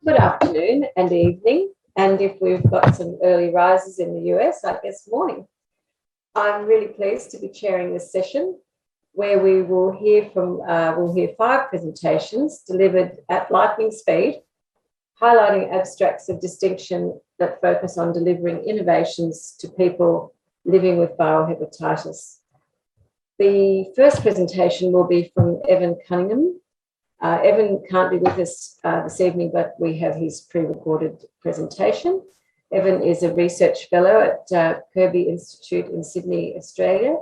Good afternoon and evening, and if we've got some early risers in the US, I guess morning. I'm really pleased to be chairing this session where we will hear we'll hear 5 presentations delivered at lightning speed, highlighting abstracts of distinction that focus on delivering innovations to people living with viral hepatitis. The first presentation will be from Evan Cunningham. Evan can't be with us this evening, but we have his pre-recorded presentation. Evan is a research fellow at Kirby Institute in Sydney, Australia.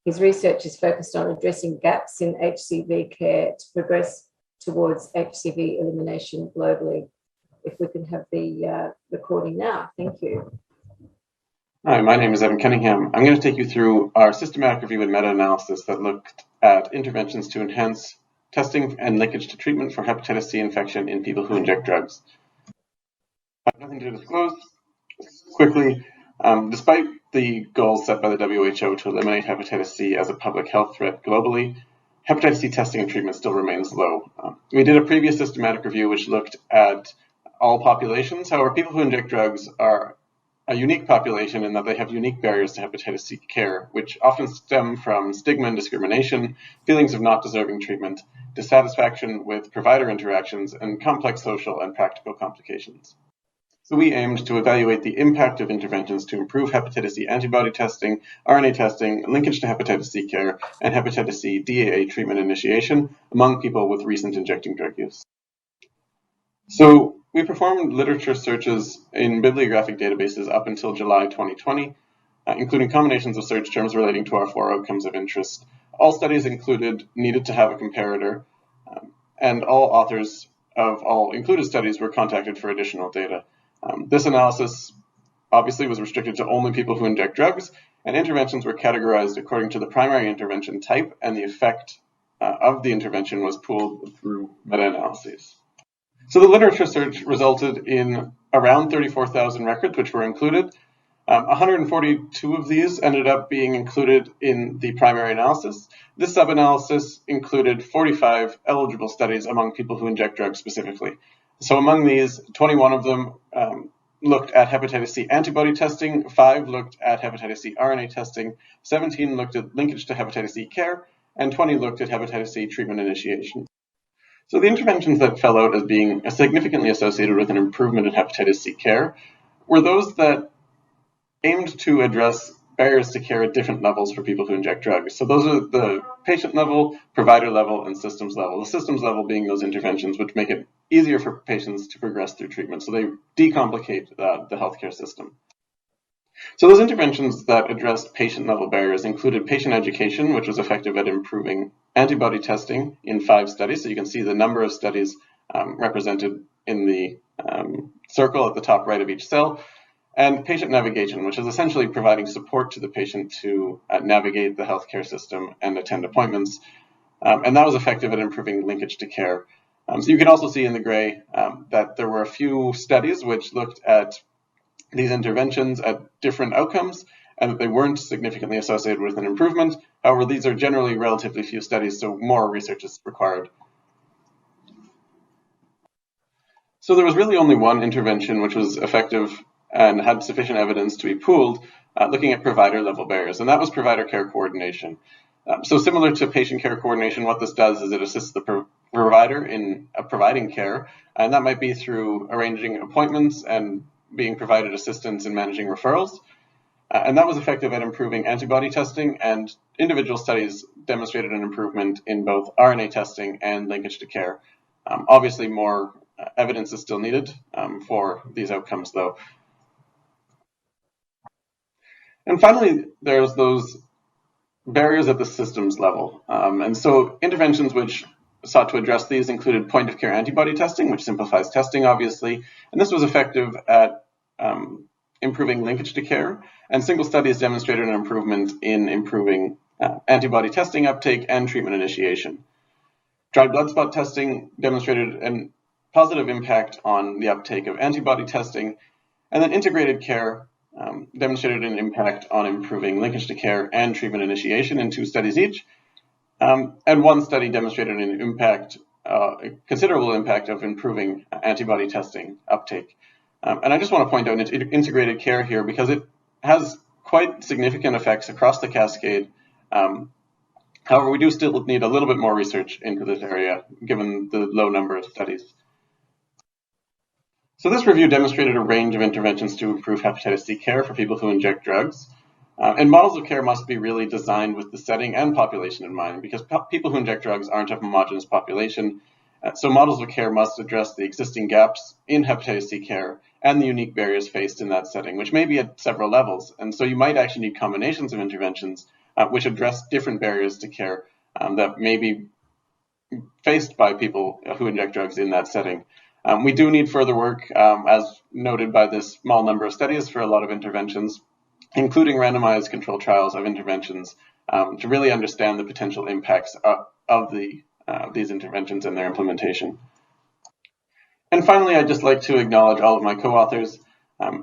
His research is focused on addressing gaps in HCV care to progress towards HCV elimination globally. If we can have the recording now. Thank you. Hi, my name is Evan Cunningham. I'm going to take you through our systematic review and meta-analysis that looked at interventions to enhance testing and linkage to treatment for hepatitis C infection in people who inject drugs. I have nothing to disclose. Quickly, despite the goals set by the WHO to eliminate hepatitis C as a public health threat globally, hepatitis C testing and treatment still remains low. We did a previous systematic review which looked at all populations. However, people who inject drugs are a unique population in that they have unique barriers to hepatitis C care, which often stem from stigma and discrimination, feelings of not deserving treatment, dissatisfaction with provider interactions, and complex social and practical complications. So we aimed to evaluate the impact of interventions to improve hepatitis C antibody testing, RNA testing, linkage to hepatitis C care, and hepatitis C DAA treatment initiation among people with recent injecting drug use. So we performed literature searches in bibliographic databases up until July 2020, including combinations of search terms relating to our 4 outcomes of interest. All studies needed to have a comparator, and all authors of all included studies were contacted for additional data. This analysis obviously was restricted to only people who inject drugs, and interventions were categorized according to the primary intervention type, and the effect of the intervention was pooled through meta-analyses. So the literature search resulted in around 34,000 records, which were included. 142 of these ended up being included in the primary analysis. This sub-analysis included 45 eligible studies among people who inject drugs specifically. So among these, 21 of them looked at hepatitis C antibody testing, 5 looked at hepatitis C RNA testing, 17 looked at linkage to hepatitis C care, and 20 looked at hepatitis C treatment initiation. So the interventions that fell out as being significantly associated with an improvement in hepatitis C care were those that aimed to address barriers to care at different levels for people who inject drugs. So those are the patient level, provider level, and systems level. The systems level being those interventions which make it easier for patients to progress through treatment. So they decomplicate the healthcare system. So those interventions that addressed patient-level barriers included patient education, which was effective at improving antibody testing in 5 studies. So you can see the number of studies represented in the circle at the top right of each cell, and patient navigation, which is essentially providing support to the patient to navigate the healthcare system and attend appointments. And that was effective at improving linkage to care. So you can also see in the gray that there were a few studies which looked at these interventions at different outcomes, and that they weren't significantly associated with an improvement. However, these are generally relatively few studies, so more research is required. So there was really only one intervention which was effective and had sufficient evidence to be pooled, looking at provider-level barriers, and that was provider care coordination. So similar to patient care coordination, what this does is it assists the provider in providing care, and that might be through arranging appointments and being provided assistance in managing referrals. And that was effective at improving antibody testing, and individual studies demonstrated an improvement in both RNA testing and linkage to care. Obviously, more evidence is still needed for these outcomes, though. And finally, there's those barriers at the systems level. And so interventions which sought to address these included point-of-care antibody testing, which simplifies testing, obviously. And this was effective at improving linkage to care. And single studies demonstrated an improvement in improving antibody testing uptake and treatment initiation. Dried blood spot testing demonstrated a positive impact on the uptake of antibody testing. And then integrated care demonstrated an impact on improving linkage to care and treatment initiation in 2 studies each. And one study demonstrated an impact a considerable impact of improving antibody testing uptake. And I just want to point out integrated care here because it has quite significant effects across the cascade. However, we do still need a little bit more research into this area, given the low number of studies. So this review demonstrated a range of interventions to improve hepatitis C care for people who inject drugs. And models of care must be really designed with the setting and population in mind, because people who inject drugs aren't a homogeneous population. So models of care must address the existing gaps in hepatitis C care and the unique barriers faced in that setting, which may be at several levels. And so you might actually need combinations of interventions which address different barriers to care that may be faced by people who inject drugs in that setting. We do need further work, as noted by this small number of studies, for a lot of interventions, including randomized controlled trials of interventions, to really understand the potential impacts of these interventions and their implementation. And finally, I'd just like to acknowledge all of my co-authors,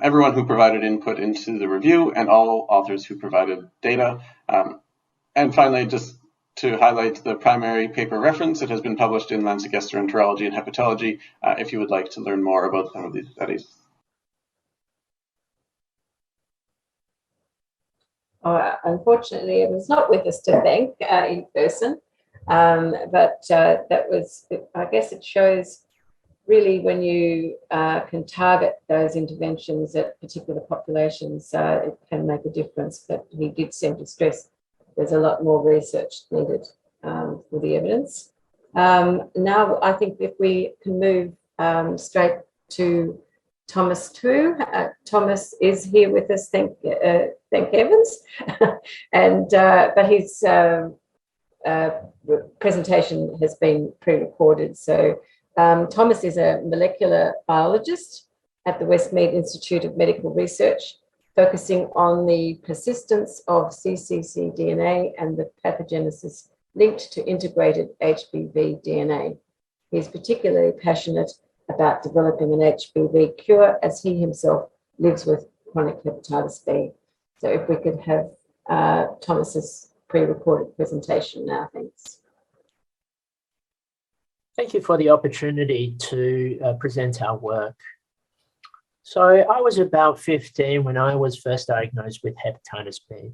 everyone who provided input into the review, and all authors who provided data. And finally, just to highlight the primary paper reference, it has been published in Lancet Gastroenterology and Hepatology, if you would like to learn more about some of these studies. Unfortunately, it was not with us to thank in person, but that was, I guess it shows really when you can target those interventions at particular populations, it can make a difference. But he did seem to stress there's a lot more research needed for the evidence. Now, I think if we can move straight to Thomas too. Thomas is here with us, thank heavens, and but his presentation has been pre-recorded. So Thomas is a molecular biologist at the Westmead Institute of Medical Research, focusing on the persistence of cccDNA and the pathogenesis linked to integrated HBV DNA. He's particularly passionate about developing an HBV cure, as he himself lives with chronic hepatitis B. So if we could have Thomas's pre-recorded presentation now, thanks. Thank you for the opportunity to present our work. So I was about 15 when I was first diagnosed with hepatitis B.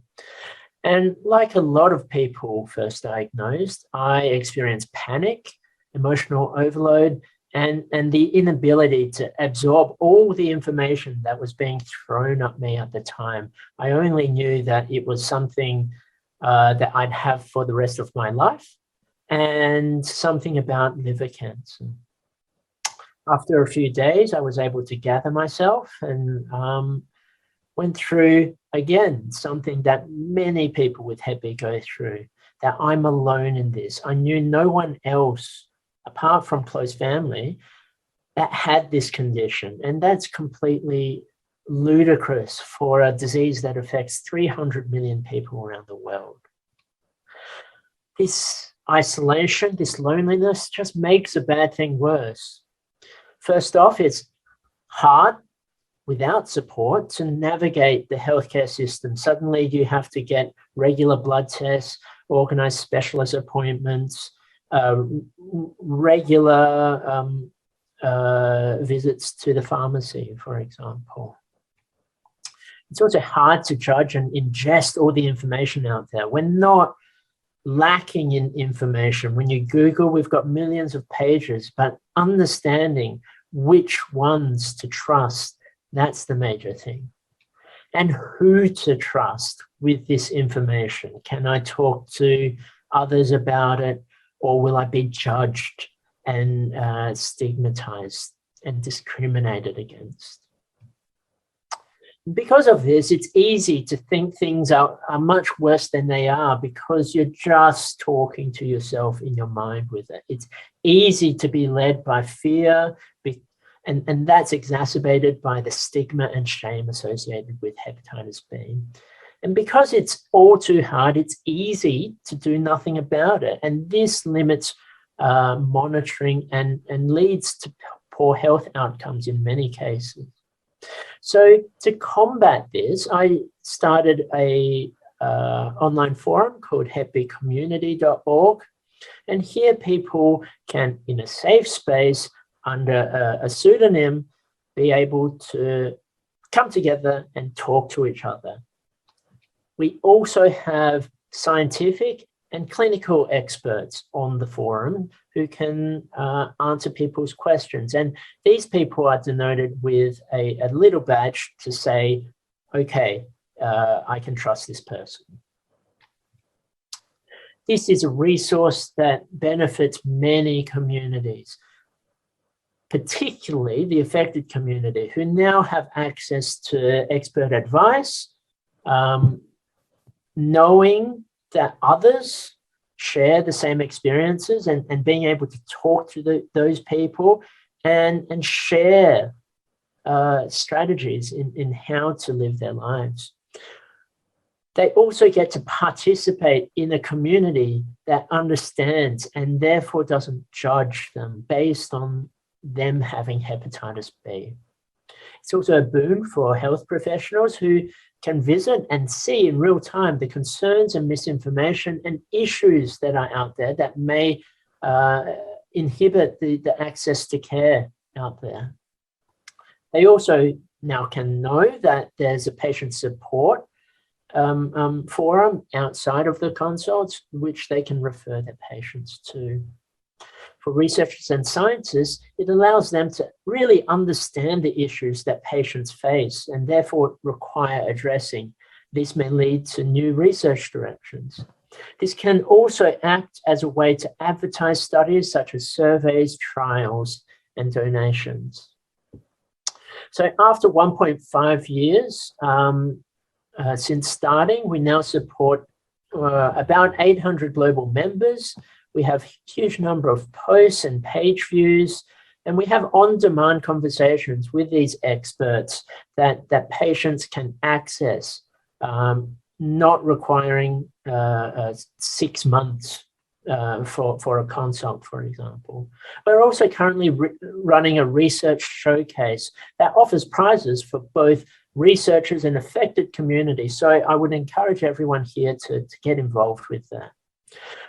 And like a lot of people first diagnosed, I experienced panic, emotional overload, and the inability to absorb all the information that was being thrown at me at the time. I only knew that it was something that I'd have for the rest of my life, and something about liver cancer. After a few days, I was able to gather myself and went through, again, something that many people with Hep B go through, that I'm alone in this. I knew no one else, apart from close family, that had this condition. And that's completely ludicrous for a disease that affects 300 million people around the world. This isolation, this loneliness just makes a bad thing worse. First off, it's hard without support to navigate the healthcare system. Suddenly you have to get regular blood tests, organize specialist appointments, regular visits to the pharmacy, for example. It's also hard to judge and ingest all the information out there. We're not lacking in information. When you Google, we've got millions of pages, but understanding which ones to trust, that's the major thing. And who to trust with this information. Can I talk to others about it, or will I be judged and stigmatized and discriminated against? Because of this, it's easy to think things are much worse than they are, because you're just talking to yourself in your mind with it. It's easy to be led by fear, and that's exacerbated by the stigma and shame associated with hepatitis B. And because it's all too hard, it's easy to do nothing about it. And this limits monitoring and leads to poor health outcomes in many cases. So to combat this, I started a online forum called hepbcommunity.org, And here people can, in a safe space, under a pseudonym, be able to come together and talk to each other. We also have scientific and clinical experts on the forum who can answer people's questions. And these people are denoted with a little badge to say, okay, I can trust this person. This is a resource that benefits many communities, particularly the affected community, who now have access to expert advice, knowing that others share the same experiences, and being able to talk to those people and share strategies in how to live their lives. They also get to participate in a community that understands and therefore doesn't judge them based on them having hepatitis B. It's also a boon for health professionals who can visit and see in real time the concerns and misinformation and issues that are out there that may inhibit the access to care out there. They also now can know that there's a patient support forum outside of the consults, which they can refer their patients to. For researchers and scientists, it allows them to really understand the issues that patients face and therefore require addressing. This may lead to new research directions. This can also act as a way to advertise studies such as surveys, trials, and donations. So after 1.5 years since starting, we now support about 800 global members. We have a huge number of posts and page views, and we have on-demand conversations with these experts that patients can access, not requiring 6 months for a consult, for example. We're also currently running a research showcase that offers prizes for both researchers and affected communities. So I would encourage everyone here to get involved with that.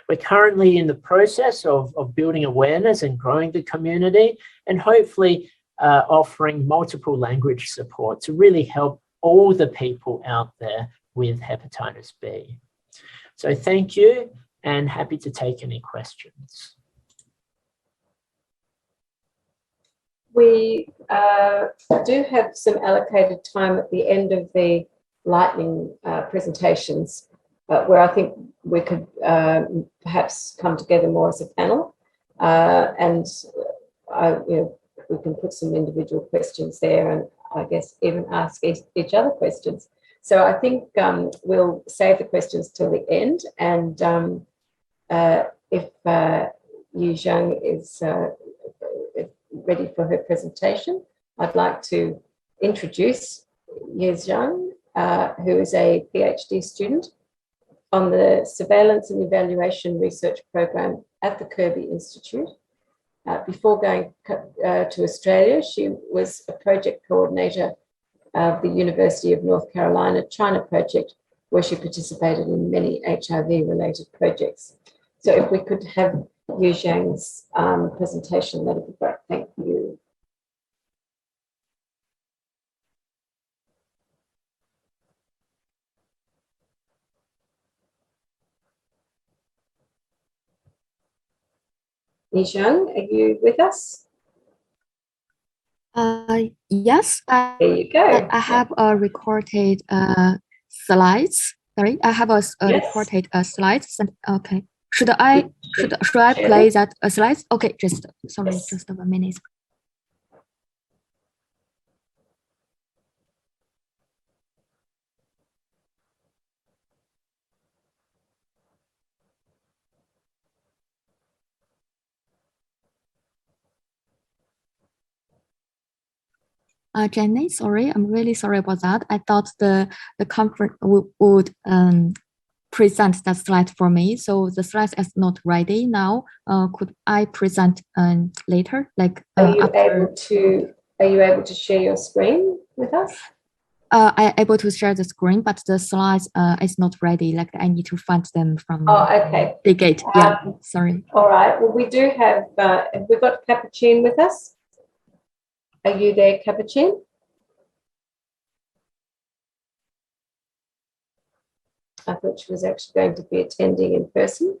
We're currently in the process of building awareness and growing the community, and hopefully offering multiple language support to really help all the people out there with hepatitis B. So thank you, and happy to take any questions. We do have some allocated time at the end of the lightning presentations, where I think we could perhaps come together more as a panel, and we can put some individual questions there, and I guess even ask each other questions. So I think we'll save the questions till the end, and if Yu Zhang is ready for her presentation, I'd like to introduce Yu Zhang, who is a PhD student on the Surveillance and Evaluation Research Program at the Kirby Institute. Before going to Australia, she was a project coordinator of the University of North Carolina China project, where she participated in many HIV-related projects. So if we could have Yu Zhang's presentation, that would be great. Thank you. Yu Zhang, are you with us? Yes. There you go. I have recorded slides. Sorry, I have recorded slides. Okay. Should I play that slides? Okay, just 1 minute. Jenny, sorry, I'm really sorry about that. I thought the conference would present that slide for me, so the slide is not ready now. Could I present later? Like are you able to share your screen with us? I able to share the screen, but the slides is not ready. Like I need to find them from okay. the gate. Yeah, sorry. All right. Well, we do have we've got Capucine with us. Are you there, Capucine? I thought she was actually going to be attending in person,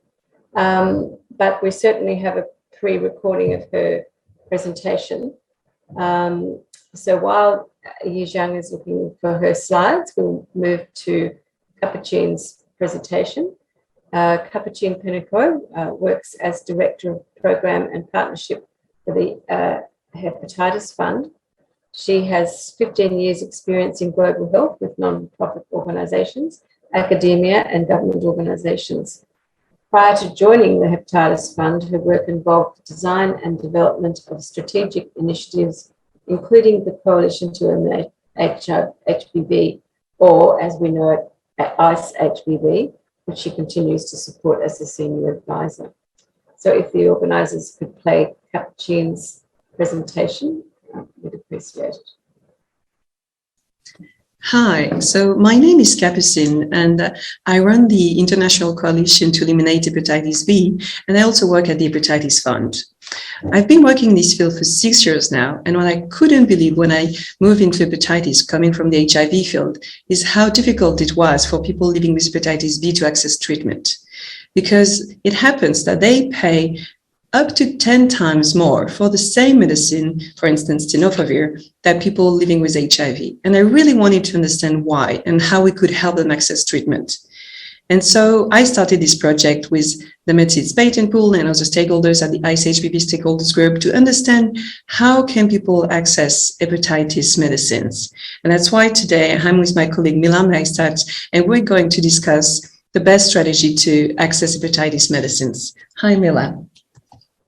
but we certainly have a pre-recording of her presentation. So while Yizhang is looking for her slides, we'll move to Capucine's presentation. Capucine Penico works as Director of Program and Partnership for the Hepatitis Fund. She has 15 years experience in global health with non-profit organisations, academia and government organisations. Prior to joining the Hepatitis Fund, her work involved the design and development of strategic initiatives, including the Coalition to Eliminate HPV, or as we know it, ICE-HPV, which she continues to support as a senior advisor. So if the organisers could play Capucine's presentation, we'd appreciate it. Hi, so my name is Capucine and I run the International Coalition to Eliminate Hepatitis B, and I also work at the Hepatitis Fund. I've been working in this field for 6 years now, and what I couldn't believe when I moved into hepatitis coming from the HIV field is how difficult it was for people living with hepatitis B to access treatment. Because it happens that they pay up to 10 times more for the same medicine, for instance, tenofovir, than people living with HIV. And I really wanted to understand why and how we could help them access treatment. And so I started this project with the Medicines Patent Pool and other stakeholders at the ICE-HPV Stakeholders Group to understand how can people access hepatitis medicines. And that's why today I'm with my colleague Mila Maestat, and we're going to discuss the best strategy to access hepatitis medicines. Hi, Mila.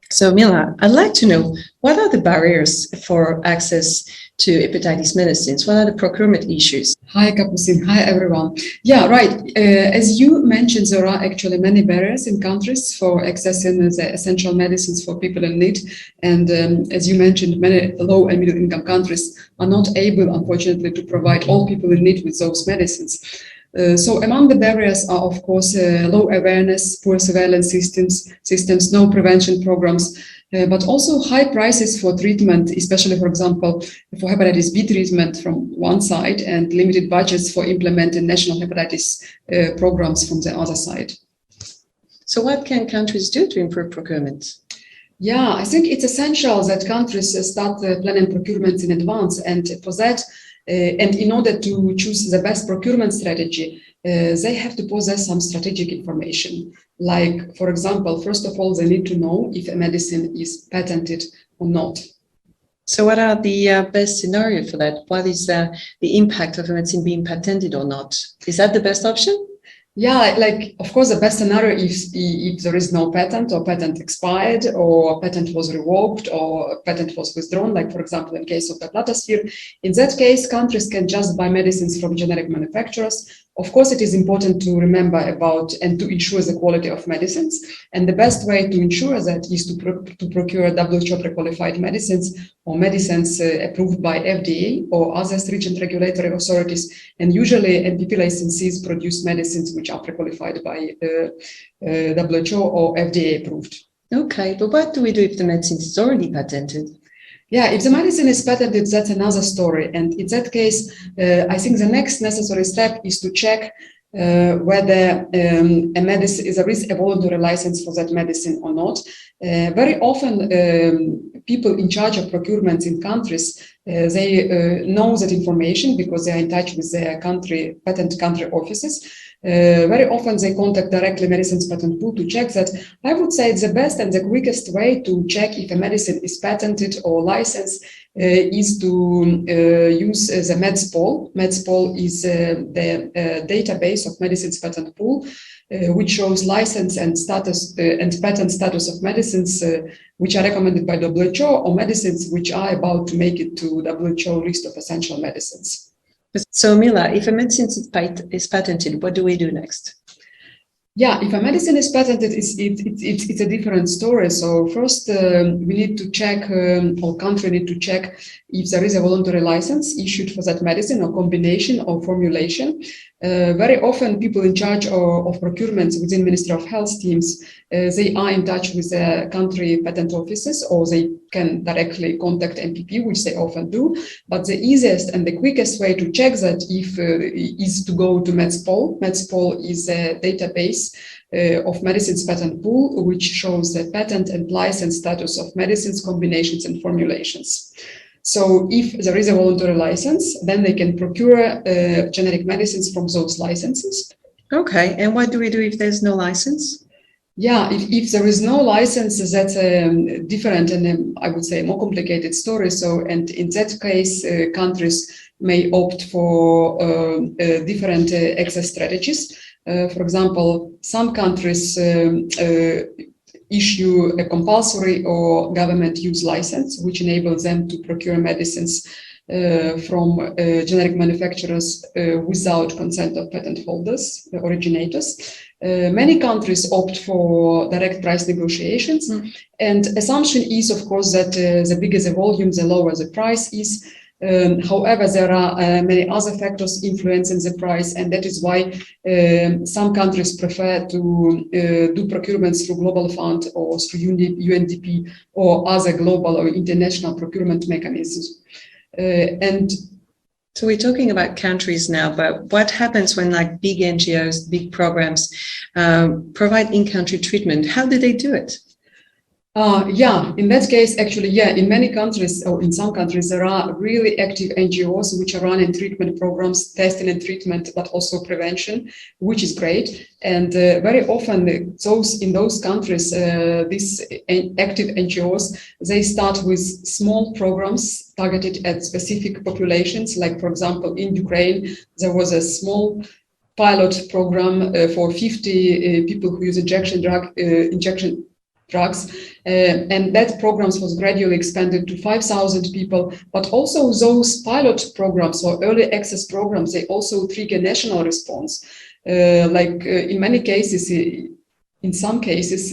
So Mila, I'd like to know, what are the barriers for access to hepatitis medicines? What are the procurement issues? Hi, Capucine. Hi, everyone. Yeah, right. As you mentioned, there are actually many barriers in countries for accessing the essential medicines for people in need. And as you mentioned, many low and middle income countries are not able, unfortunately, to provide all people in need with those medicines. So among the barriers are, of course, low awareness, poor surveillance systems, no prevention programs, but also high prices for treatment, especially, for example, for hepatitis B treatment from one side and limited budgets for implementing national hepatitis programs from the other side. So what can countries do to improve procurement? Yeah, I think it's essential that countries start planning procurement in advance, and for that, and in order to choose the best procurement strategy, they have to possess some strategic information. Like, for example, first of all, they need to know if a medicine is patented or not. So what are the best scenario for that? What is the impact of a medicine being patented or not? Is that the best option? Yeah, like, of course, the best scenario is if there is no patent, or patent expired, or patent was revoked, or patent was withdrawn, like, for example, in case of the Platasphere. In that case, countries can just buy medicines from generic manufacturers. Of course, it is important to remember about and to ensure the quality of medicines. And the best way to ensure that is to procure WHO pre-qualified medicines or medicines approved by FDA or other stringent regulatory authorities. And usually NPP licensees produce medicines which are pre-qualified by WHO or FDA approved. Okay, but what do we do if the medicine is already patented? Yeah, if the medicine is patented, that's another story. And in that case, I think the next necessary step is to check whether a medicine there is a voluntary license for that medicine or not. Very often, people in charge of procurement in countries, they know that information because they are in touch with their patent country offices. Very often they contact directly Medicines Patent Pool to check that. I would say the best and the quickest way to check if a medicine is patented or licensed is to use the MedSpoll. MedSpoll is the database of Medicines Patent Pool, which shows license and status and patent status of medicines which are recommended by WHO or medicines which are about to make it to WHO list of essential medicines. So Mila, if a medicine is patented, what do we do next? Yeah, if a medicine is patented, it's a different story. So first, we need to check, or country need to check if there is a voluntary license issued for that medicine or combination or formulation. Very often, people in charge of procurements within Ministry of Health teams, they are in touch with the country patent offices, or they can directly contact MPP, which they often do. But the easiest and the quickest way to check that is to go to MedSpol. MedSpol is a database of medicines patent pool, which shows the patent and license status of medicines, combinations, and formulations. So if there is a voluntary license, then they can procure generic medicines from those licenses. Okay, and what do we do if there's no license? Yeah, if there is no license, that's a different and I would say more complicated story. So, and in that case, countries may opt for different access strategies. For example, some countries issue a compulsory or government use license, which enables them to procure medicines from generic manufacturers without consent of patent holders, originators. Many countries opt for direct price negotiations. And assumption is, of course, that the bigger the volume, the lower the price is. However, there are many other factors influencing the price, and that is why some countries prefer to do procurements through Global Fund or through UNDP or other global or international procurement mechanisms. And so we're talking about countries now, but what happens when like big NGOs, big programs provide in-country treatment? How do they do it? Yeah, in that case, actually, yeah, in many countries or in some countries, there are really active NGOs which are running treatment programs, testing and treatment, but also prevention, which is great. And very often those in those countries, these active NGOs, they start with small programs targeted at specific populations. Like, for example, in Ukraine, there was a small pilot program for 50 people who use injection drugs, and that programs was gradually expanded to 5,000 people. But also those pilot programs or early access programs, they also trigger national response. In many cases, in some cases,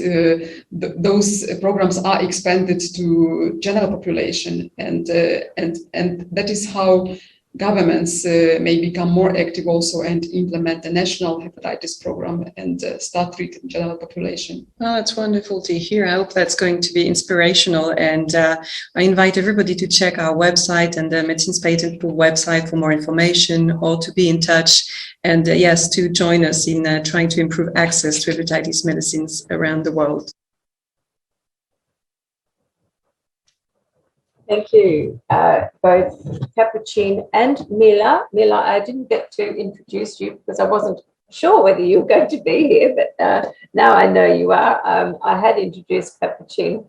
those programs are expanded to general population, and that is how governments may become more active also and implement a national hepatitis program and start treating general population. Oh, that's wonderful to hear. I hope that's going to be inspirational. And I invite everybody to check our website and the Medicines Patent Pool website for more information or to be in touch. And yes, to join us in trying to improve access to hepatitis medicines around the world. Thank you, both Capucine and Mila. Mila, I didn't get to introduce you because I wasn't sure whether you were going to be here, but now I know you are. I had introduced Capucine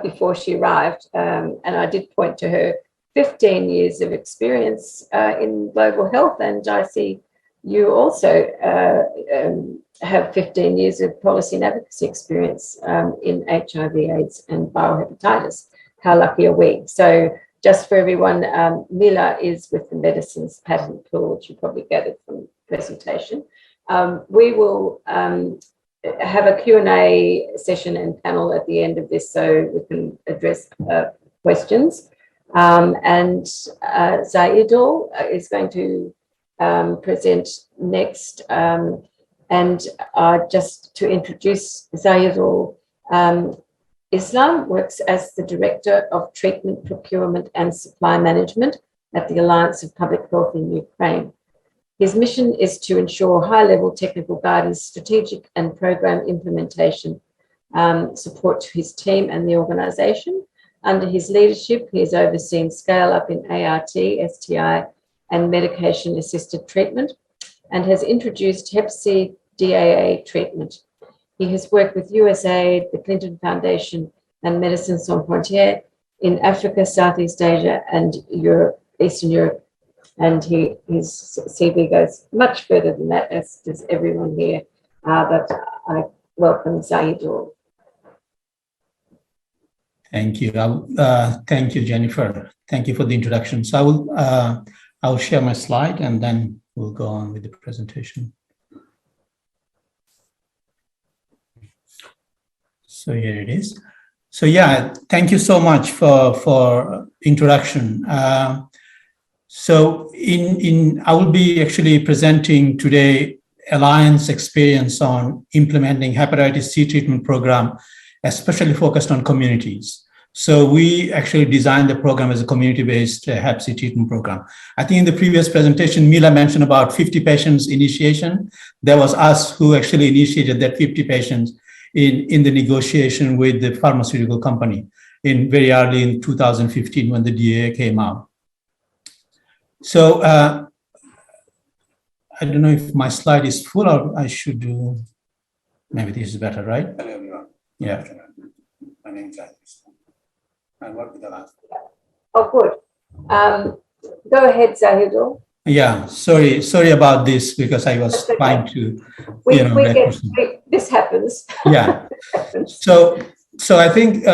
before she arrived, and I did point to her 15 years of experience in global health, and I see you also have 15 years of policy and advocacy experience in HIV, AIDS, and biohepatitis. How lucky are we? So just for everyone, Mila is with the Medicines Patent Pool, which you probably gathered from the presentation. We will have a Q&A session and panel at the end of this so we can address questions. And Zaidul is going to present next. And just to introduce Zaidul, Islam works as the Director of Treatment, Procurement and Supply Management at the Alliance of Public Health in Ukraine. His mission is to ensure high-level technical guidance, strategic and program implementation, support to his team and the organisation. Under his leadership, he has overseen scale-up in ART, STI and medication-assisted treatment and has introduced Hep C DAA treatment. He has worked with USAID, the Clinton Foundation, and Médecins Sans Frontières in Africa, Southeast Asia, and Europe, Eastern Europe. And his CV goes much further than that, as does everyone here. But I welcome Zaidul. Thank you. Thank you, Jennifer. Thank you for the introduction. So I'll share my slide and then we'll go on with the presentation. So here it is. So yeah, thank you so much for introduction. So I will be actually presenting today Alliance experience on implementing hepatitis C treatment program, especially focused on communities. So we actually designed the program as a community-based Hep C treatment program. I think in the previous presentation, Mila mentioned about 50 patients initiation. That was us who actually initiated that 50 patients in the negotiation with the pharmaceutical company in very early in 2015 when the DAA came out. So I don't know if my slide is full or I should do, maybe this is better, right? Hello, everyone. Yeah. My name is Alex. I work with the last. Oh, good. Go ahead, Zahidul. Yeah, sorry about this because I was trying to, this happens. Yeah. So I think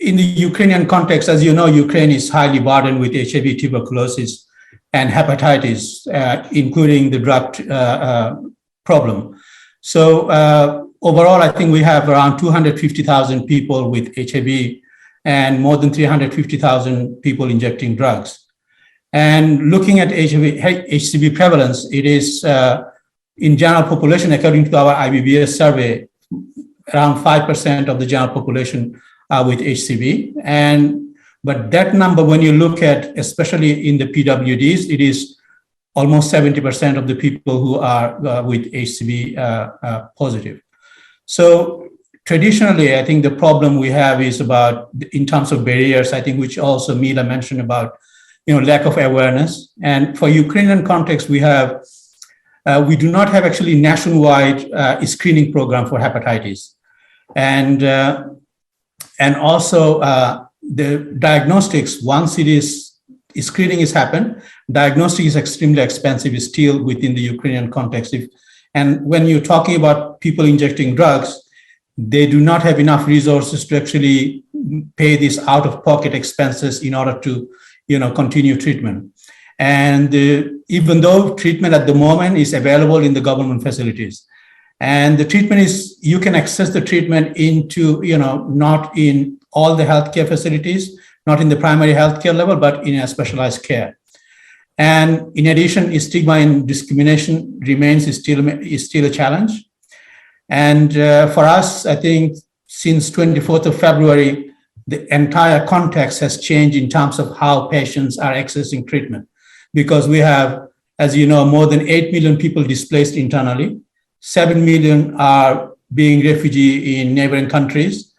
in the Ukrainian context, as you know, Ukraine is highly burdened with HIV, tuberculosis, and hepatitis, including the drug problem. So overall, I think we have around 250,000 people with HIV and more than 350,000 people injecting drugs. And looking at HCV prevalence, it is in general population, according to our IBBS survey, around 5% of the general population are with HCV. But that number, when you look at, especially in the PWDs, it is almost 70% of the people who are with HCV positive. So traditionally, I think the problem we have is about, in terms of barriers, I think, which also Mila mentioned about, lack of awareness. And for Ukrainian context, we do not have actually nationwide screening program for hepatitis. And also the diagnostics, once screening is happened, diagnostic is extremely expensive still within the Ukrainian context. And when you're talking about people injecting drugs, they do not have enough resources to actually pay these out-of-pocket expenses in order to, continue treatment. And even though treatment at the moment is available in the government facilities, and the treatment is, you can access the treatment into, not in all the healthcare facilities, not in the primary healthcare level, but in a specialized care. And in addition, stigma and discrimination is still a challenge. And for us, I think since 24th of February, the entire context has changed in terms of how patients are accessing treatment. Because we have, as you know, more than 8 million people displaced internally. 7 million are being refugee in neighboring countries.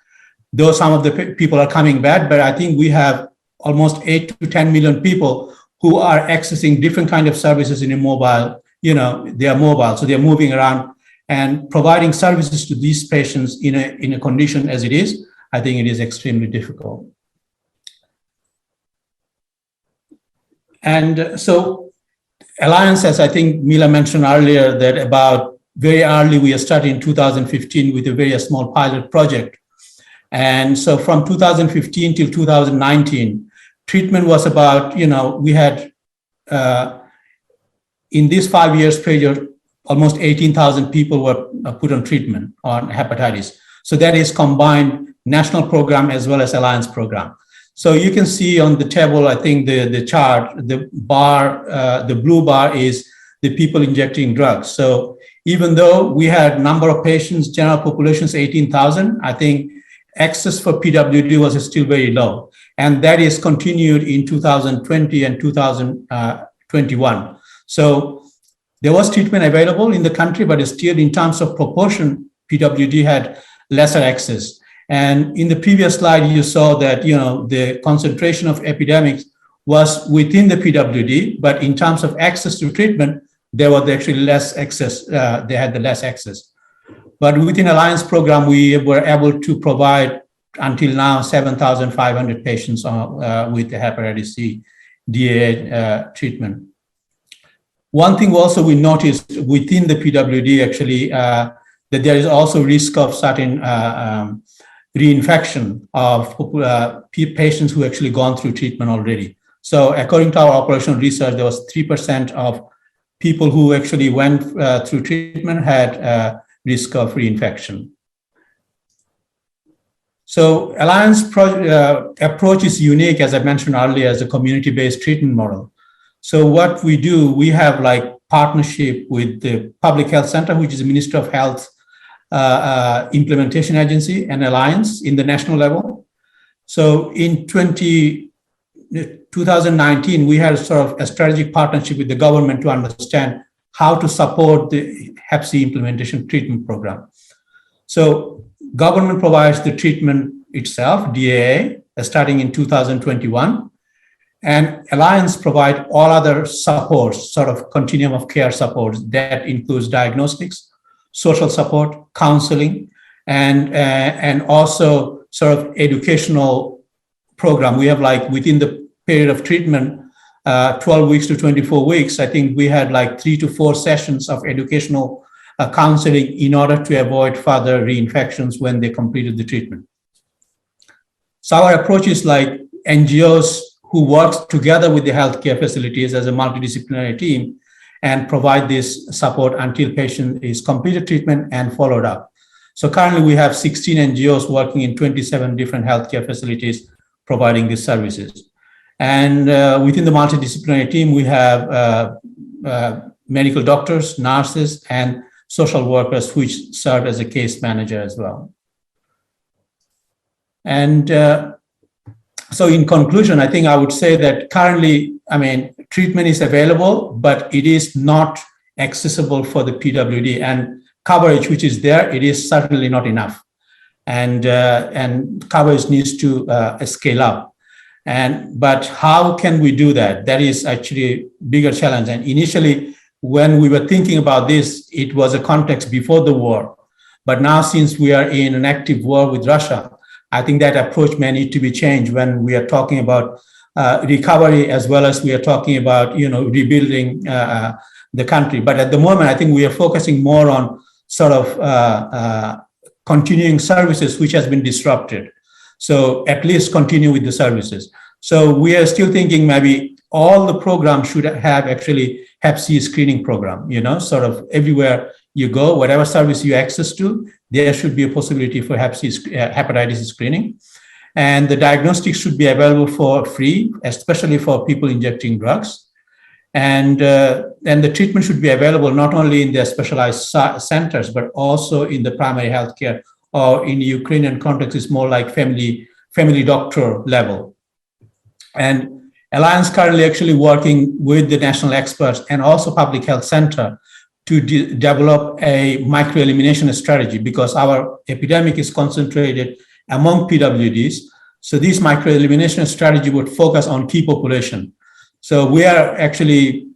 Though some of the people are coming back, but I think we have almost 8 to 10 million people who are accessing different kind of services in a mobile, they are mobile, so they're moving around and providing services to these patients in a condition as it is. I think it is extremely difficult. And so Alliance, as I think Mila mentioned earlier, that about very early, we started in 2015 with a very small pilot project. And so from 2015 till 2019, treatment was about, we had, in this 5 years period, almost 18,000 people were put on treatment on hepatitis. So that is combined national program as well as Alliance program. So you can see on the table, I think the chart, the blue bar is the people injecting drugs. So even though we had number of patients, general population is 18,000, I think access for PWD was still very low. And that is continued in 2020 and 2021. So there was treatment available in the country, but still in terms of proportion, PWD had lesser access. And in the previous slide, you saw that, the concentration of epidemics was within the PWD, but in terms of access to treatment, there was actually less access. They had the less access. But within Alliance program, we were able to provide until now 7,500 patients with the hepatitis C DAA treatment. One thing also we noticed within the PWD actually that there is also risk of certain reinfection of patients who actually gone through treatment already. So according to our operational research, there was 3% of people who actually went through treatment had risk of reinfection. So Alliance approach is unique, as I mentioned earlier, as a community-based treatment model. So what we do, we have like partnership with the Public Health Center, which is the Ministry of Health implementation agency, and Alliance in the national level. So in 2019, we had sort of a strategic partnership with the government to understand how to support the Hep C implementation treatment program. So government provides the treatment itself, DAA, starting in 2021. And Alliance provide all other supports, sort of continuum of care supports that includes diagnostics, social support, counseling, and also sort of educational program. We have like within the period of treatment, 12 weeks to 24 weeks, I think we had like 3 to 4 sessions of educational counseling in order to avoid further reinfections when they completed the treatment. So our approach is like NGOs who work together with the healthcare facilities as a multidisciplinary team and provide this support until patient is completed treatment and followed up. So currently we have 16 NGOs working in 27 different healthcare facilities providing these services. And within the multidisciplinary team, we have medical doctors, nurses, and social workers, which serve as a case manager as well. And so in conclusion, I think I would say that currently, I mean, treatment is available, but it is not accessible for the PWD, and coverage, which is there, it is certainly not enough. And coverage needs to scale up. But how can we do that? That is actually a bigger challenge. And initially, when we were thinking about this, it was a context before the war. But now, since we are in an active war with Russia, I think that approach may need to be changed when we are talking about recovery, as well as we are talking about, rebuilding the country. But at the moment, I think we are focusing more on sort of continuing services which has been disrupted. So at least continue with the services. So we are still thinking maybe all the programs should have actually Hep C screening program, sort of everywhere you go, whatever service you access to, there should be a possibility for hepatitis screening. And the diagnostics should be available for free, especially for people injecting drugs. And the treatment should be available not only in the specialized centers, but also in the primary healthcare, or in the Ukrainian context, it's more like family doctor level. And Alliance currently actually working with the national experts and also Public Health Center to develop a microelimination strategy, because our epidemic is concentrated among PWDs. So this microelimination strategy would focus on key population. So we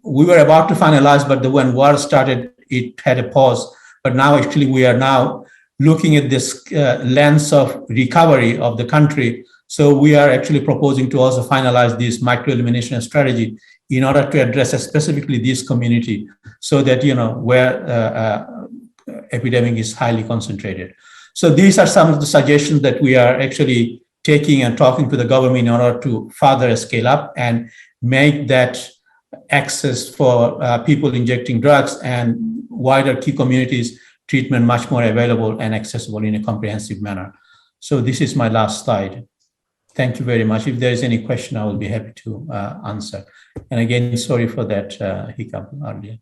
were about to finalize, but when war started, it had a pause. But now actually we are now looking at this lens of recovery of the country. So we are actually proposing to also finalize this microelimination strategy in order to address specifically this community, so that, where epidemic is highly concentrated. So these are some of the suggestions that we are actually taking and talking to the government in order to further scale up and make that access for people injecting drugs and wider key communities treatment much more available and accessible in a comprehensive manner. So this is my last slide. Thank you very much. If there is any question, I will be happy to answer. And again, sorry for that hiccup earlier.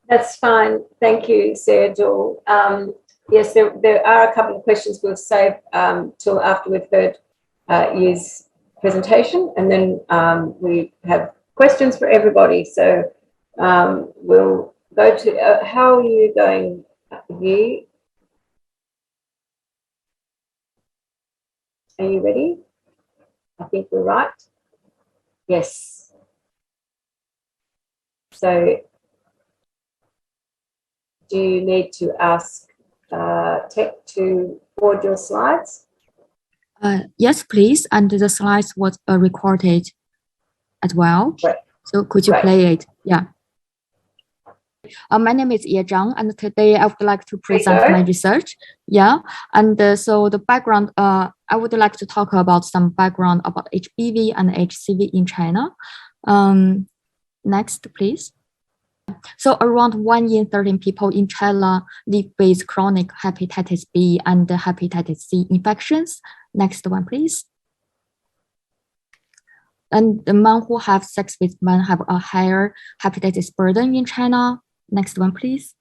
That's fine. Thank you, Sejal. Yes, there are a couple of questions we'll save till after we've heard Yi's presentation, and then we have questions for everybody. So we'll go to, how are you going, Yi? Are you ready? I think we're right. Yes. So do you need to ask Tech to forward your slides? Yes, please. And the slides was recorded as well. Right. So could you play it? Yeah. My name is Ye Zhang, and today I would like to present my research. Yeah, and so the background, I would like to talk about some background about HBV and HCV in China. Next, please. So around 1 in 13 people in China live with chronic hepatitis B and hepatitis C infections. Next one, please. And the men who have sex with men have a higher hepatitis burden in China. Next one, please.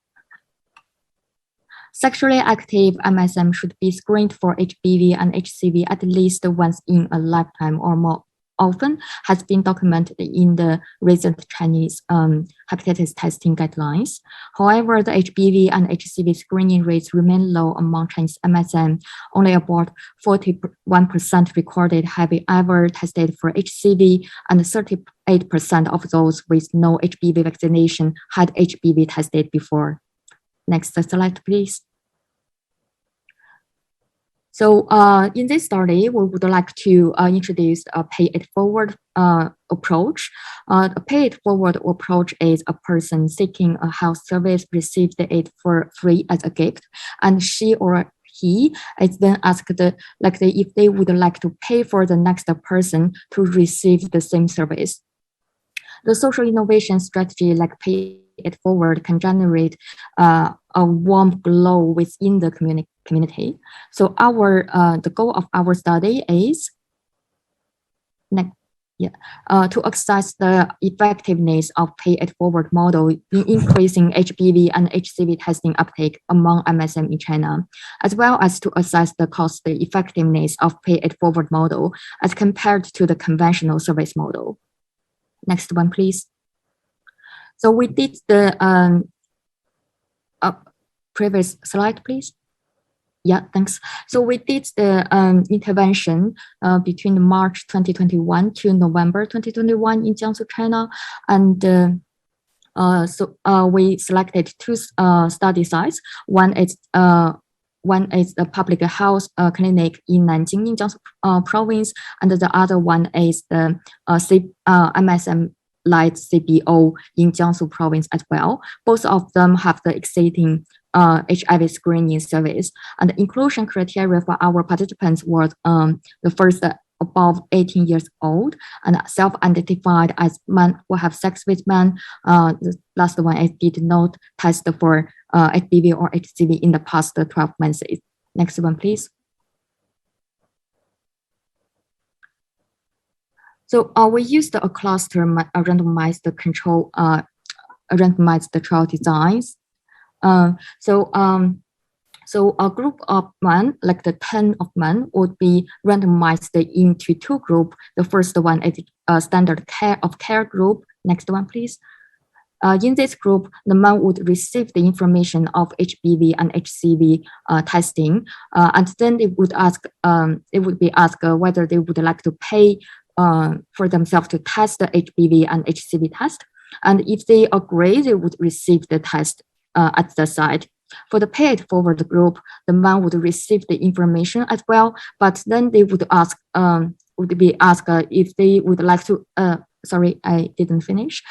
Sexually active MSM should be screened for HBV and HCV at least once in a lifetime or more often, has been documented in the recent Chinese hepatitis testing guidelines. However, the HBV and HCV screening rates remain low among Chinese MSM. Only about 41% recorded having ever tested for HCV, and 38% of those with no HBV vaccination had HBV tested before. Next slide, please. So in this study, we would like to introduce a pay-it-forward approach. A pay-it-forward approach is a person seeking a health service receives it for free as a gift, and she or he is then asked if they would like to pay for the next person to receive the same service. The social innovation strategy like pay-it-forward can generate a warm glow within the community. So the goal of our study is to assess the effectiveness of pay-it-forward model in increasing HBV and HCV testing uptake among MSM in China, as well as to assess the cost effectiveness of pay-it-forward model as compared to the conventional service model. Next one, please. So we did the previous slide, please. Yeah, thanks. So we did the intervention between March 2021 to November 2021 in Jiangsu, China. And we selected two study sites. One is the public health clinic in Nanjing in Jiangsu province, and the other one is the MSM Light CBO in Jiangsu province as well. Both of them have the existing HIV screening service, and the inclusion criteria for our participants were the first above 18 years old and self-identified as men who have sex with men. The last one is did not test for HBV or HCV in the past 12 months. Next one, please. So we used a cluster randomized control randomized trial designs. So a group of men, like the 10 of men, would be randomized into two groups. The first one is a standard care group. Next one, please. In this group, the men would receive the information of HBV and HCV testing, and then they would be asked whether they would like to pay for themselves to test the HBV and HCV test. And if they agree, they would receive the test at the site. For the pay-it-forward group, the man would receive the information as well, but then they would ask, if they would like to, sorry, I didn't finish.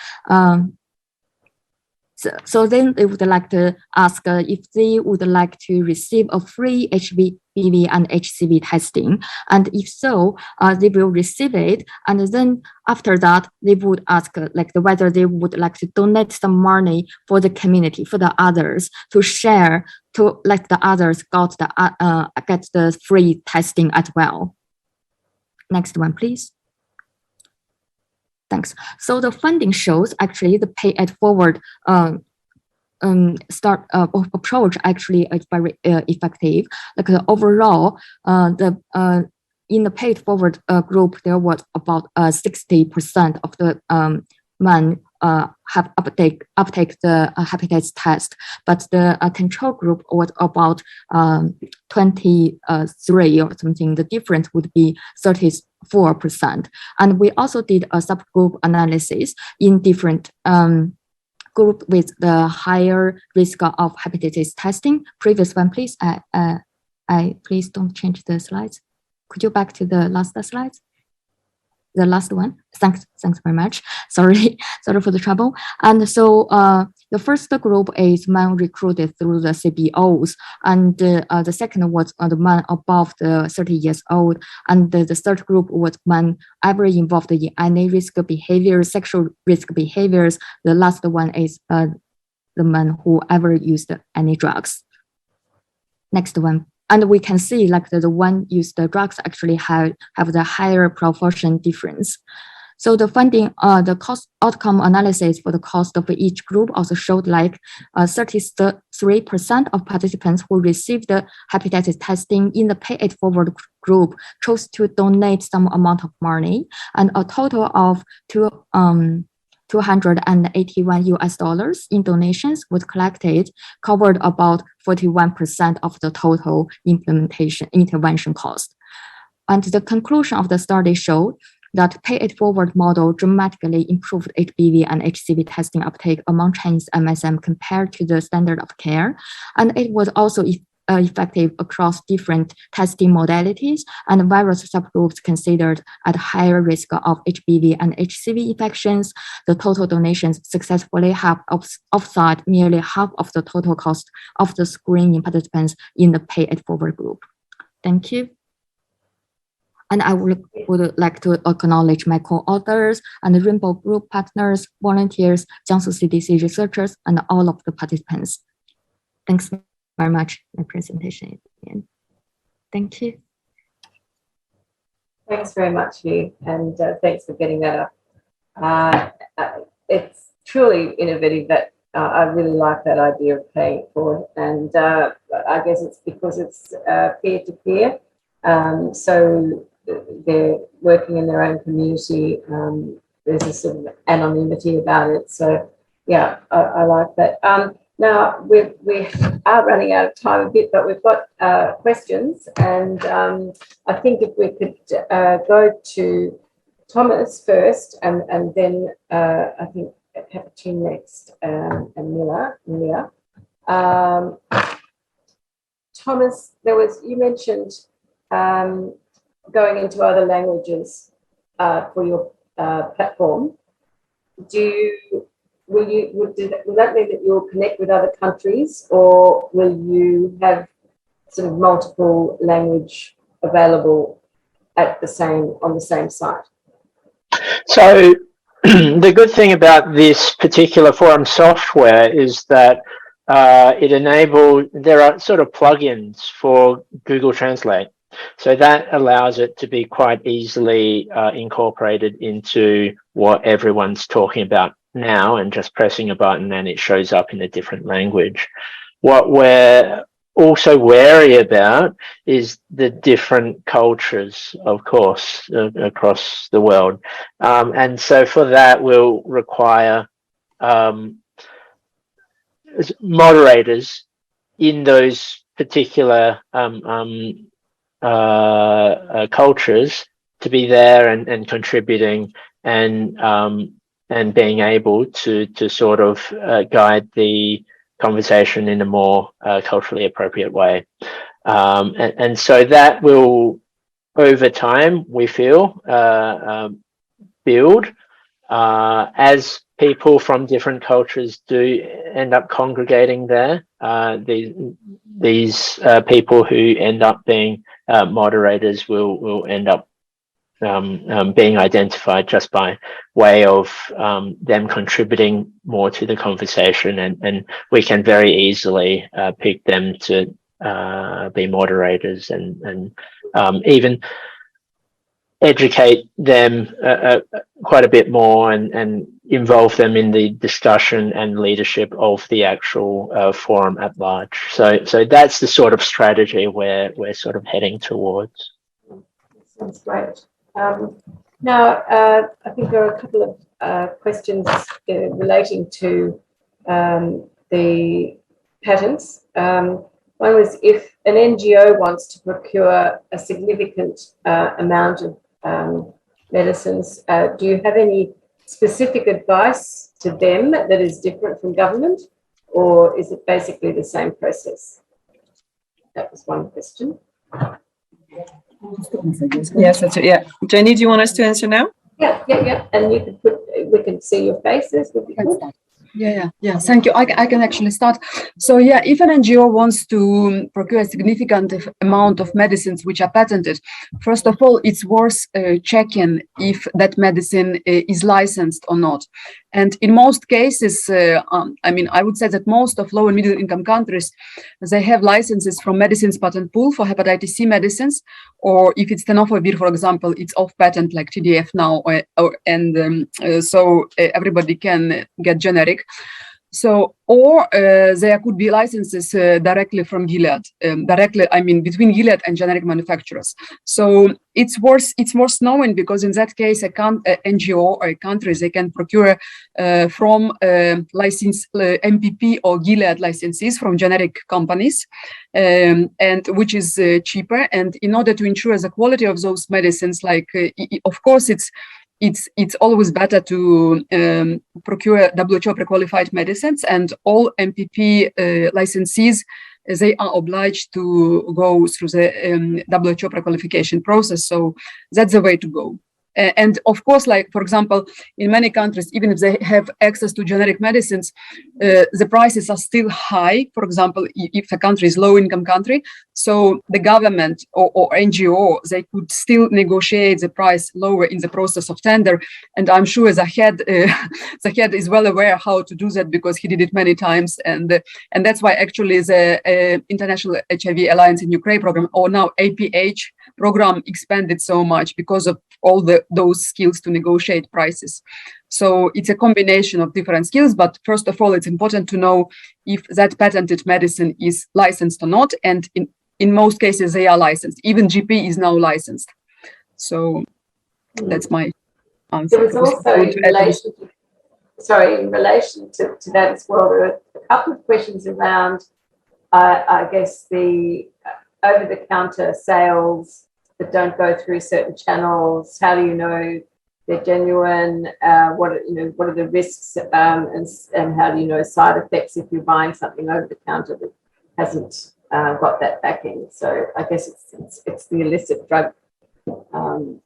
So then they would like to ask if they would like to receive a free HBV and HCV testing. And if so, they will receive it. And then after that, they would ask whether they would like to donate some money for the community, for the others, to share, to let the others get the free testing as well. Next one, please. Thanks. So the funding shows actually the pay-it-forward approach actually is very effective. Overall, in the pay-it-forward group, there was about 60% of the men have uptake the hepatitis test, but the control group was about 23 or something. The difference would be 34%. And we also did a subgroup analysis in different group with the higher risk of hepatitis testing. Previous one, please. Please don't change the slides. Could you back to the last slides? the last one. Thanks very much. Sorry for the trouble. And so the first group is men recruited through the CBOs, and the second was the men above the 30 years old, and the third group was men ever involved in any risk behaviors, sexual risk behaviors. The last one is the men who ever used any drugs. Next one. And we can see like the one used the drugs actually have the higher proportion difference. So the funding, the cost outcome analysis for the cost of each group also showed like 33% of participants who received the hepatitis testing in the pay it forward group chose to donate some amount of money, and a total of $281 US in donations was collected, covered about 41% of the total intervention cost. And the conclusion of the study showed that pay it forward model dramatically improved HBV and HCV testing uptake among Chinese MSM compared to the standard of care. And it was also effective across different testing modalities, and various subgroups considered at higher risk of HBV and HCV infections. The total donations successfully helped offset nearly half of the total cost of the screening participants in the pay it forward group. Thank you. And I would like to acknowledge my co-authors and the Rainbow Group partners, volunteers, Jiangsu CDC researchers, and all of the participants. Thanks very much. My presentation is the end. Thank you. Thanks very much, Lee, and thanks for getting that up. It's truly innovative. That I really like that idea of paying it forward, and I guess it's because it's peer-to-peer, so they're working in their own community. There's a sort of anonymity about it, so yeah, I like that. Now we are running out of time a bit, but we've got questions, and I think if we could go to Thomas first, and then I think Capuchin next, and Mia. Thomas, you mentioned going into other languages for your platform. Will that mean that you'll connect with other countries, or will you have sort of multiple language available on the same site? So the good thing about this particular forum software is that there are sort of plugins for Google Translate. So that allows it to be quite easily incorporated into what everyone's talking about now, and just pressing a button and it shows up in a different language. What we're also wary about is the different cultures, of course, across the world. And so for that, we'll require moderators in those particular cultures to be there and contributing and being able to sort of guide the conversation in a more culturally appropriate way. And so that will, over time, we feel, build as people from different cultures do end up congregating there. These people who end up being moderators will end up being identified just by way of them contributing more to the conversation, and we can very easily pick them to be moderators and even educate them quite a bit more and involve them in the discussion and leadership of the actual forum at large. So that's the sort of strategy we're sort of heading towards. Sounds great. Now, I think there are a couple of questions relating to the patents. One was, if an NGO wants to procure a significant amount of medicines, do you have any specific advice to them that is different from government, or is it basically the same process? That was one question. Yes, that's it. Yeah. Jenny, do you want us to answer now? Yeah. And you could we can see your faces. Would be good. Yeah. Thank you. I can actually start. So yeah, if an NGO wants to procure a significant amount of medicines which are patented, first of all, it's worth checking if that medicine is licensed or not. And in most cases, I would say that most of low and middle income countries, they have licenses from Medicines Patent Pool for hepatitis C medicines, or if it's tenofovir, for example, it's off patent like TDF now, so everybody can get generic. So, or there could be licenses directly from Gilead, between Gilead and generic manufacturers. So it's worth knowing, because in that case, a NGO or a country, they can procure from licensed MPP or Gilead licenses from generic companies, and which is cheaper. And in order to ensure the quality of those medicines, of course, it's always better to procure WHO pre-qualified medicines, and all MPP licensees, they are obliged to go through the WHO pre-qualification process. So that's the way to go. And of course, for example, in many countries, even if they have access to generic medicines, the prices are still high. For example, if a country is low-income country, so the government or NGO, they could still negotiate the price lower in the process of tender. And I'm sure Zahed is well aware how to do that, because he did it many times. And that's why actually the International HIV Alliance in Ukraine program, or now APH program, expanded so much because of all those skills to negotiate prices. So it's a combination of different skills, but first of all, it's important to know if that patented medicine is licensed or not. And in most cases, they are licensed. Even GP is now licensed. So that's my answer. There was also in relation to that as well, there were a couple of questions around, I guess, the over-the-counter sales that don't go through certain channels. How do you know they're genuine? What are the risks, and how do you know side effects if you're buying something over the counter that hasn't got that backing? So I guess it's the illicit drug. I know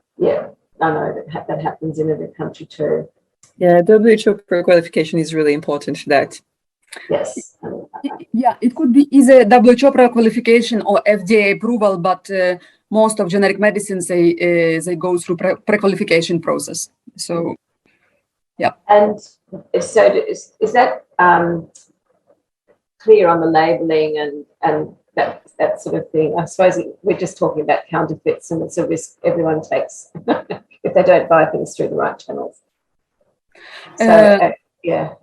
that happens in every country too. Yeah, WHO pre-qualification is really important for that. Yes. Yeah, it could be either WHO pre-qualification or FDA approval, but most of generic medicines, they go through pre-qualification process. So, yeah. And so is that clear on the labeling and that sort of thing? I suppose we're just talking about counterfeits, and it's a risk everyone takes if they don't buy things through the right channels. So, yeah.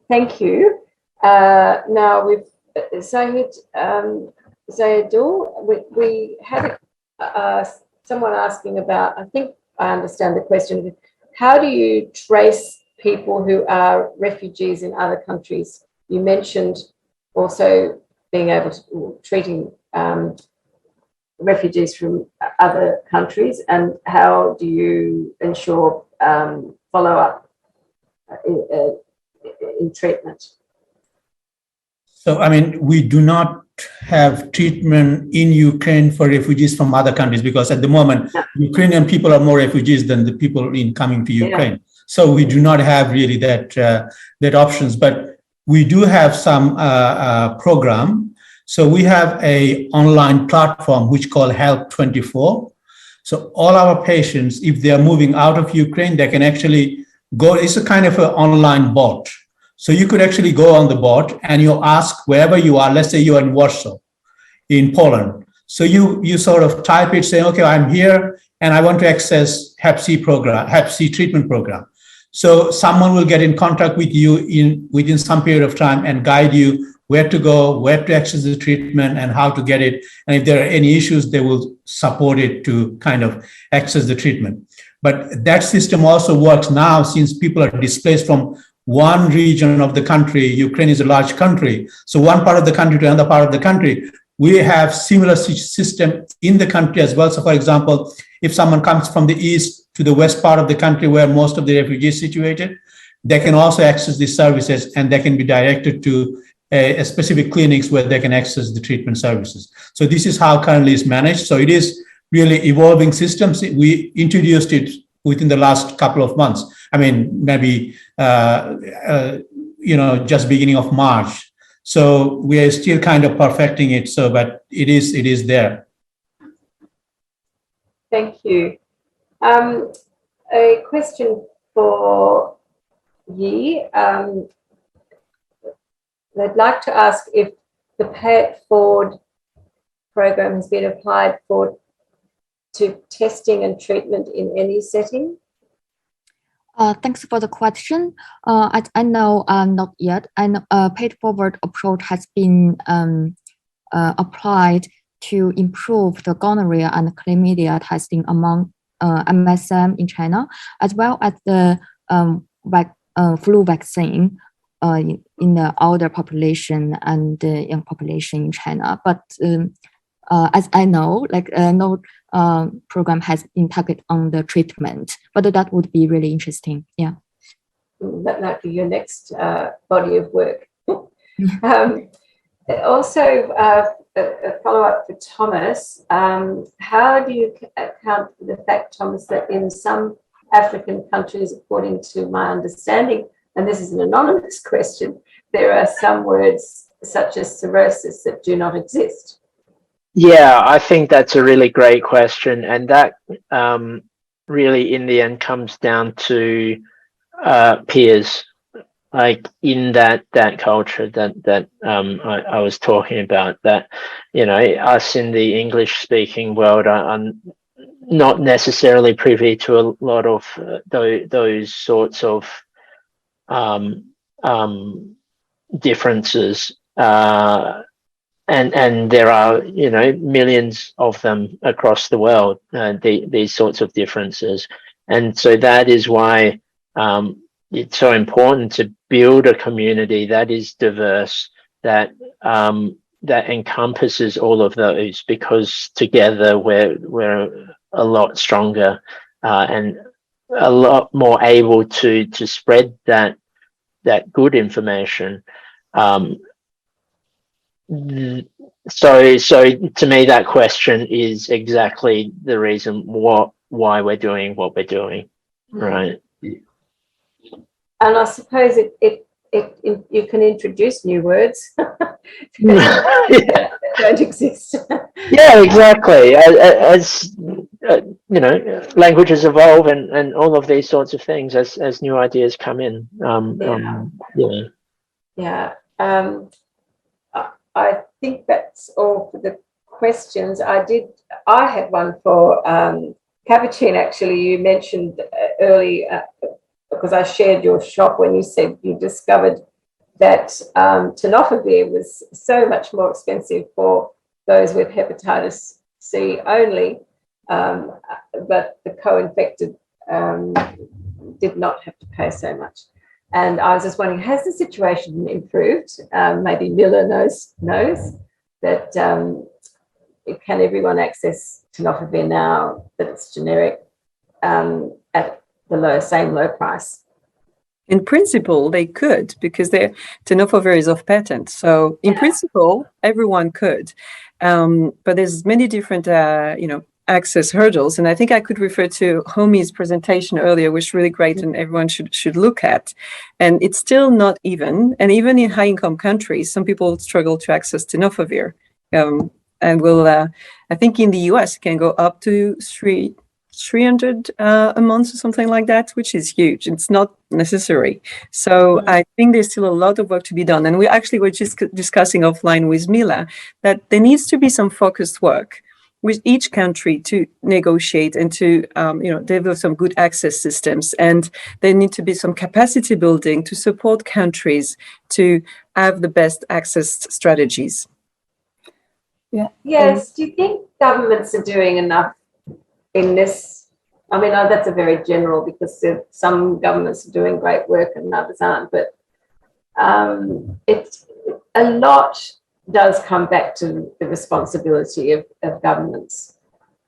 Thank you. Now we've Zahedul, we had someone asking about, I think I understand the question, how do you trace people who are refugees in other countries? You mentioned also being able to treating refugees from other countries, and how do you ensure follow-up in treatment? So, we do not have treatment in Ukraine for refugees from other countries, because at the moment, Ukrainian people are more refugees than the people coming to Ukraine. So we do not have really that options, but we do have some program. So we have a online platform which called Help24. So all our patients, if they are moving out of Ukraine, they can actually go. It's a kind of an online bot. So you could actually go on the bot and you ask wherever you are. Let's say you are in Warsaw, in Poland. So you sort of type it, saying, okay, I'm here and I want to access Hep C treatment program. So someone will get in contact with you within some period of time and guide you where to go, where to access the treatment and how to get it. And if there are any issues, they will support it to kind of access the treatment. But that system also works now since people are displaced from one region of the country. Ukraine is a large country. So one part of the country to another part of the country, we have similar system in the country as well. So for example, if someone comes from the east to the west part of the country where most of the refugees are situated, they can also access these services and they can be directed to a specific clinics where they can access the treatment services. So this is how currently it's managed. So it is really evolving systems. We introduced it within the last couple of months. I mean, maybe, just beginning of March. So we are still kind of perfecting it. So, but it is there. Thank you. A question for Yi. I'd like to ask if the Pay It Forward program has been applied to testing and treatment in any setting. Thanks for the question. As I know, not yet. And Pay It Forward approach has been applied to improve the gonorrhea and chlamydia testing among MSM in China, as well as the flu vaccine in the older population and the young population in China. But as I know, no program has been targeted on the treatment, but that would be really interesting. Yeah. That might be your next body of work. Also, a follow-up for Thomas. How do you account for the fact, Thomas, that in some African countries, according to my understanding, and this is an anonymous question, there are some words such as cirrhosis that do not exist? Yeah, I think that's a really great question. And that really, in the end, comes down to peers, like in that culture that I was talking about, that, us in the English-speaking world are not necessarily privy to a lot of those sorts of differences, and there are millions of them across the world, these sorts of differences. And so that is why it's so important to build a community that is diverse, that encompasses all of those, because together we're a lot stronger and a lot more able to spread that good information. So to me, that question is exactly the reason why we're doing what we're doing, right? And I suppose you can introduce new words that don't exist. Yeah, exactly. As languages evolve and all of these sorts of things as new ideas come in. I think that's all for the questions. I had one for Capuchin, actually. You mentioned early, because I shared your shop when you said you discovered that tenofovir was so much more expensive for those with hepatitis C only, but the co-infected did not have to pay so much. And I was just wondering, has the situation improved? Maybe Miller knows that can everyone access tenofovir now that it's generic at the same low price? In principle, they could, because tenofovir is off patent. So in principle, everyone could. But there's many different, access hurdles. And I think I could refer to Homi's presentation earlier, which is really great and everyone should look at. And it's still not even. And even in high-income countries, some people struggle to access tenofovir. And I think in the US, it can go up to 300 a month or something like that, which is huge. It's not necessary. So I think there's still a lot of work to be done. And we actually were just discussing offline with Mila that there needs to be some focused work with each country to negotiate and to develop some good access systems. And there need to be some capacity building to support countries to have the best access strategies. Yeah. Yes. Do you think governments are doing enough in this? I mean, that's a very general, because some governments are doing great work and others aren't, but it's a lot does come back to the responsibility of governments.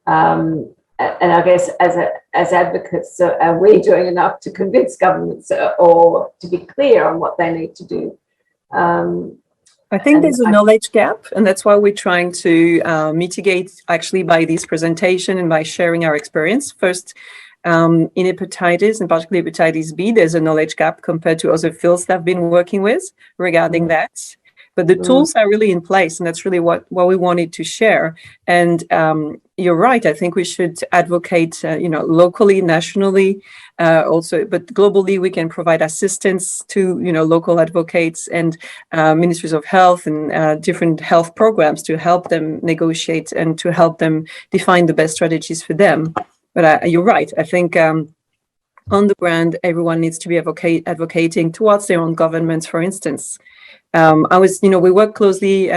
And I guess as advocates, are we doing enough to convince governments or to be clear on what they need to do? I think And there's a knowledge gap, and that's why we're trying to mitigate actually by this presentation and by sharing our experience. First, in hepatitis, and particularly hepatitis B, there's a knowledge gap compared to other fields that I've been working with regarding that. But the tools are really in place, and that's really what we wanted to share. And you're right. I think we should advocate, locally, nationally, also, but globally, we can provide assistance to, local advocates and ministries of health and different health programs to help them negotiate and to help them define the best strategies for them. But you're right. I think on the ground, everyone needs to be advocating towards their own governments, for instance. We work closely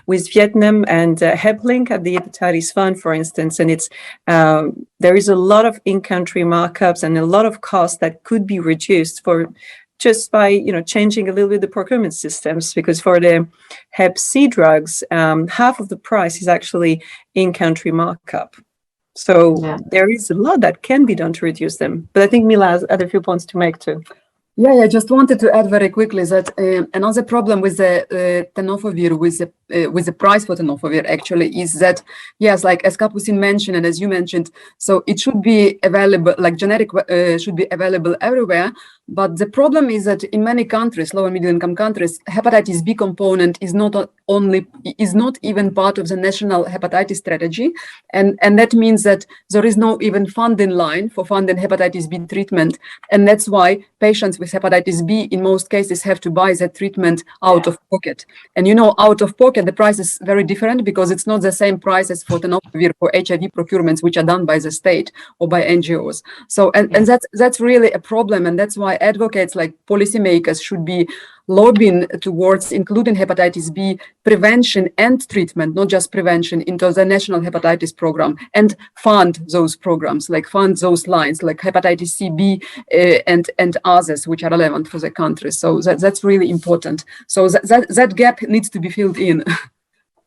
with Vietnam and HepLink at the Hepatitis Fund, for instance, and it's there is a lot of in-country markups and a lot of costs that could be reduced for just by changing a little bit the procurement systems, because for the Hep C drugs, half of the price is actually in-country markup. So there is a lot that can be done to reduce them. But I think Mila has a few points to make too. Yeah, I just wanted to add very quickly that another problem with the tenofovir, with the price for tenofovir actually is that, yes, like as Capucine mentioned and as you mentioned, so it should be available, like generic should be available everywhere. But the problem is that in many countries, low and middle income countries, hepatitis B component is not even part of the national hepatitis strategy. And that means that there is no even funding line for funding hepatitis B treatment. And that's why patients with hepatitis B in most cases have to buy that treatment out of pocket. And out of pocket, the price is very different because it's not the same price as for tenofovir for HIV procurements, which are done by the state or by NGOs. So, and that's really a problem. And that's why advocates like policymakers should be lobbying towards including hepatitis B prevention and treatment, not just prevention, into the national hepatitis program, and fund those programs, like fund those lines, like hepatitis C, B, and others which are relevant for the country. So that's really important. So that gap needs to be filled in.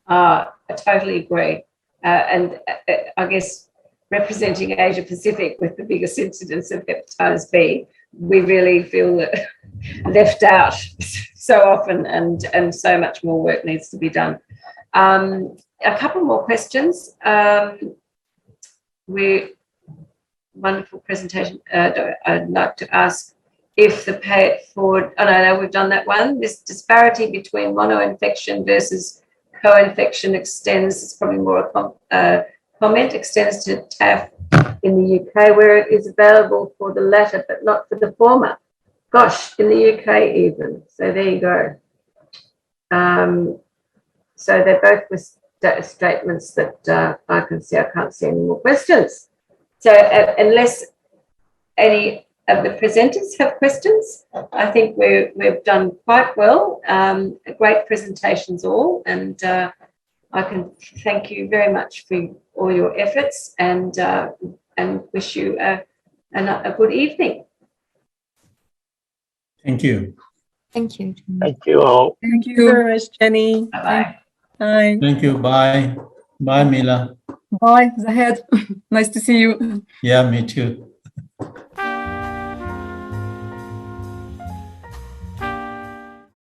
I totally agree. And I guess representing Asia Pacific with the biggest incidence of hepatitis B, we really feel left out so often, and so much more work needs to be done. A couple more questions. Wonderful presentation. I'd like to ask if the pay it forward, no, we've done that one. This disparity between monoinfection versus co-infection extends, it's probably more a comment, extends to TAF in the UK, where it is available for the latter, but not for the former. Gosh, in the UK even. So there you go. So they're both with statements that I can see. I can't see any more questions. So unless any of the presenters have questions, I think we've done quite well. Great presentations all, and I can thank you very much for all your efforts, and wish you a good evening. Thank you. Thank you. Thank you all. Thank you very much, Jenny. Bye-bye. Bye. Thank you. Bye. Bye, Mila. Bye, Zahed. Nice to see you. Yeah, me too.